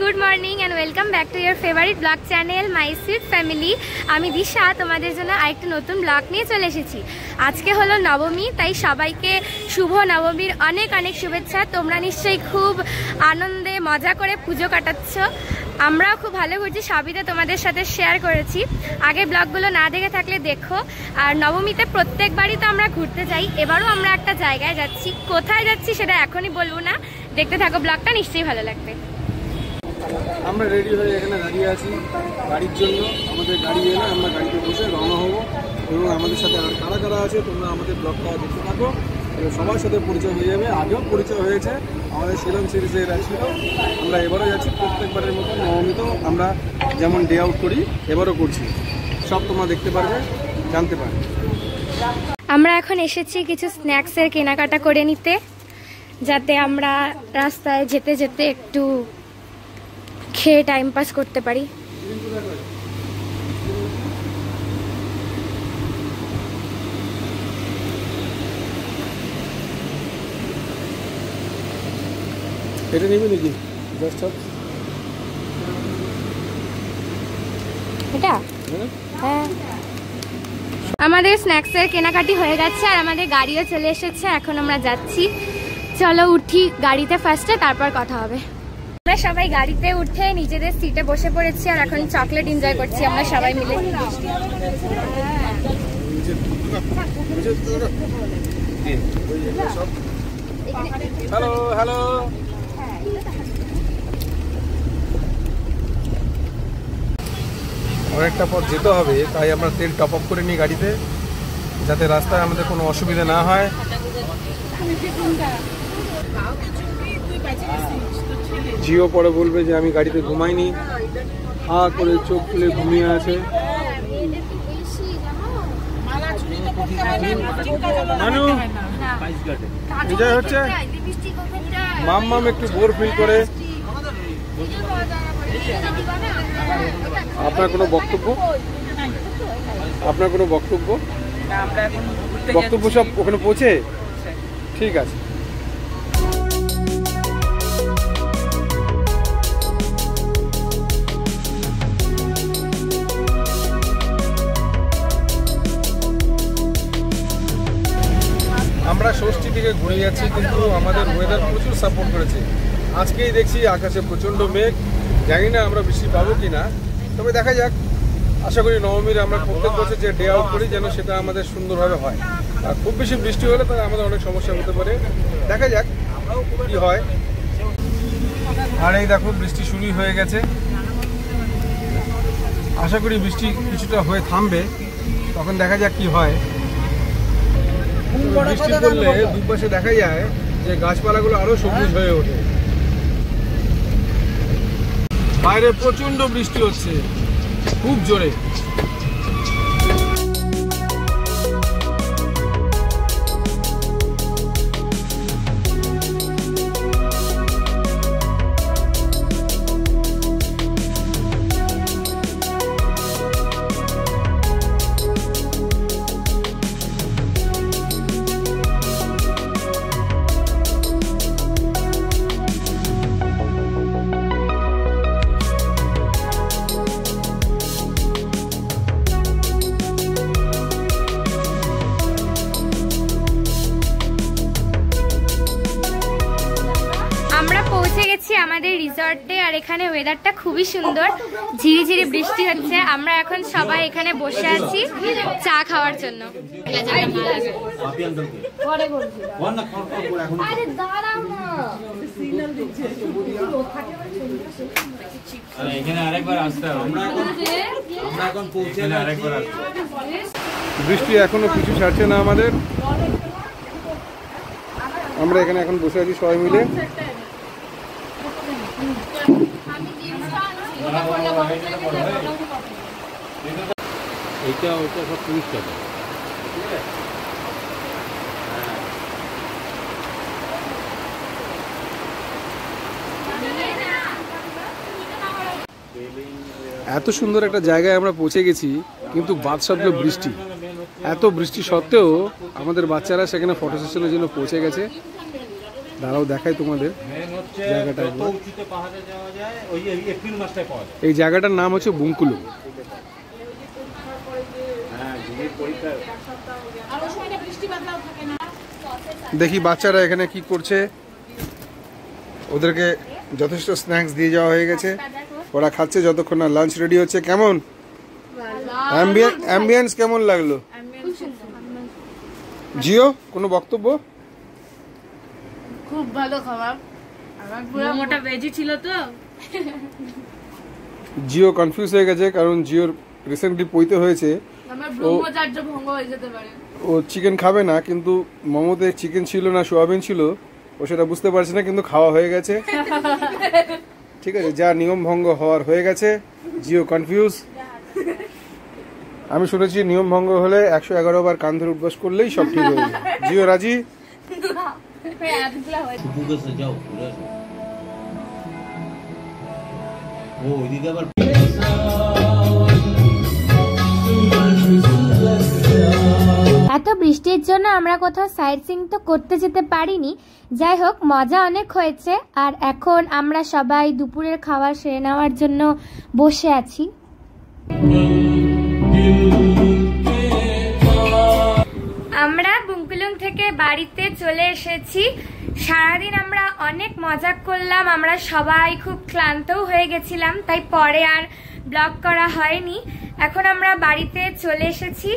Good morning and welcome back to year favourite blog channel my sweet family. আমি দিশা তোমাদের জন্য আরেকটা নতুন ব্লগ নিয়ে চলে এসেছি। আজকে হলো নবমী, তাই সবাইকে শুভ নবমীর অনেক অনেক শুভেচ্ছা। তোমরা নিশ্চয়ই খুব আনন্দে মজা করে পুজো কাটাচ্ছ, আমরাও খুব ভালো করছি, সবই তো তোমাদের সাথে শেয়ার করেছি। আগের ব্লগগুলো না দেখে থাকলে দেখো। আর নবমীতে প্রত্যেকবারই তো আমরা ঘুরতে যাই, এবারও আমরা একটা জায়গায় যাচ্ছি। কোথায় যাচ্ছি সেটা এখনই বলবো না, দেখতে থাকো ব্লগটা, নিশ্চয়ই ভালো লাগবে। আমরা রেডি হয়ে এখানে দাঁড়িয়ে আছি গাড়ির জন্য। আমাদের গাড়ি এলে আমরা গাড়িতে বসে রওনা হবো, এবং আমাদের সাথে আর কারা কারা আছে তোমরা আমাদের ব্লগটা দেখতে থাকো, সবার সাথে পরিচয় হয়ে যাবে। আগেও পরিচয় হয়েছে, আমাদের সেলন সিরিজে এরা ছিল। আমরা এবারও যাচ্ছি, প্রত্যেকবারের মতো নবমীতেও আমরা যেমন ডে আউট করি এবারও করছি। সব তোমরা দেখতে পারবে, জানতে পারবে। আমরা এখন এসেছি কিছু স্ন্যাক্সের কেনাকাটা করে নিতে, যাতে আমরা রাস্তায় যেতে যেতে একটু খেয়ে টাইম পাস করতে পারি। এটা নিবি নাকি? এটা হ্যাঁ, আমাদের স্ন্যাক্সের কেনাকাটি হয়ে গেছে আর আমাদের গাড়িও চলে এসেছে। এখন আমরা যাচ্ছি, চলো উঠি গাড়িতে ফার্স্টে, তারপর কথা হবে। আমরা সবাই গাড়িতে উঠে নিজেদের সিটে বসে পড়েছি আর এখন চকলেট এনজয় করছি আমরা সবাই মিলে। হ্যালো হ্যালো, অনেকটা পর যেতে হবে, তাই আমরা তেল টপ আপ করে নিই গাড়িতে, যাতে রাস্তায় আমাদের কোনো অসুবিধা না হয়। জিও পরে বলবে যে আমি গাড়িতে ঘুমাইনি, হা করে চোখ খুলে ঘুমিয়ে আছে। মানু বিজয় হচ্ছে মাম্মাম একটু বোর ফিল করে। আপনার কোনো বক্তব্য? আপনার কোনো বক্তব্য? বক্তব্য সব ওখানে পৌঁছে? ঠিক আছে। আমরা ষষ্ঠী থেকে ঘুরে যাচ্ছি, কিন্তু আমাদের ওয়েদার প্রচুর সাপোর্ট করেছে। আজকেই দেখছি আকাশে প্রচণ্ড মেঘ, জানি না আমরা বৃষ্টি পাবো কি না, তবে দেখা যাক। আশা করি নবমীর আমরা প্রত্যেক বছর যে ডে আউট করি যেন সেটা আমাদের সুন্দরভাবে হয়। আর খুব বেশি বৃষ্টি হলে তাহলে আমাদের অনেক সমস্যা হতে পারে, দেখা যাক কি হয়। আর এই দেখো বৃষ্টি শুরুই হয়ে গেছে, আশা করি বৃষ্টি কিছুটা হয়ে থামবে, তখন দেখা যাক কি হয়। বৃষ্টি পড়লে দুপাশে দেখা যায় যে গাছপালাগুলো আরো সবুজ হয়ে ওঠে। বাইরে প্রচন্ড বৃষ্টি হচ্ছে, খুব জোরে। আমাদের রিসর্টে, আর এখানে ওয়েদারটা খুবই সুন্দর, ঝিরিঝিরি বৃষ্টি হচ্ছে। আমরা এখন সবাই এখানে বসে আছি চা খাওয়ার জন্য। বৃষ্টি এখনো কিছু ছাড়ছে না আমাদের, আমরা এখানে এখন বসে আছি সবাই মিলে। এটা ওটা সব পরিষ্কার। এত সুন্দর একটা জায়গায় আমরা পৌঁছে গেছি, কিন্তু বাদশাহ বৃষ্টি। এত বৃষ্টি সত্ত্বেও আমাদের বাচ্চারা সেখানে ফটো সেশনের জন্য পৌঁছে গেছে। দাঁড়াও দেখাই তোমাদের জায়গাটা একবার। এই জায়গাটার নাম হচ্ছে বুঙ্কুলুং। দেখি বাচ্চারা এখানে কি করছে। ওদেরকে যথেষ্ট স্ন্যাক্স দিয়ে যাওয়া হয়ে গেছে, ওরা খাচ্ছে যতক্ষণ না লাঞ্চ রেডি হচ্ছে। কেমন অ্যাম্বিয়েন্স কেমন লাগলো? জিও কোনো বক্তব্য? খুব ভালো খাবার, মোটা ভেজি ছিল তো। জিও কনফিউজ হয়ে গেছে কারণ জিওর রিসেন্টলি পইতে হয়েছে, আমার ব্রহ্মচর্য ভঙ্গ হয়ে যেতে পারে। ও চিকেন খাবে না, কিন্তু মোমোতে চিকেন ছিল না সোয়াবিন ছিল, ও সেটা বুঝতে পারছে না, কিন্তু খাওয়া হয়ে গেছে। ঠিক আছে, যা নিয়ম ভঙ্গ হওয়ার হয়ে গেছে। জিও কনফিউজ। আমি শুনেছি নিয়ম ভঙ্গ হলে 111 বার কান ধরে উঠবাস করলেই সব ঠিক হয়ে যায়। জিও রাজি? এত বৃষ্টির জন্য আমরা কোথাও সাইট সিইং তো করতে যেতে পারিনি। যাই হোক, মজা অনেক হয়েছে। আর এখন আমরা সবাই দুপুরের খাবার সেরে নেওয়ার জন্য বসে আছি। আমরা বুঙ্কুলুং থেকে বাড়িতে চলে এসেছি। সারাদিন আমরা অনেক মজা করলাম, আমরা সবাই খুব ক্লান্তও হয়ে গেছিলাম, তাই পরে আর ব্লগ করা হয়নি। এখন আমরা বাড়িতে চলে এসেছি,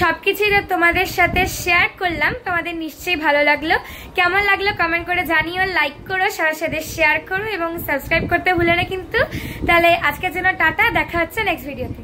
সবকিছুই তো তোমাদের সাথে শেয়ার করলাম। তোমাদের নিশ্চয়ই ভালো লাগলো। কেমন লাগলো কমেন্ট করে জানিও, লাইক করো, সবার সাথে শেয়ার করো এবং সাবস্ক্রাইব করতে ভুলো না কিন্তু। তাহলে আজকের জন্য টাটা, দেখা হচ্ছে নেক্সট ভিডিওতে।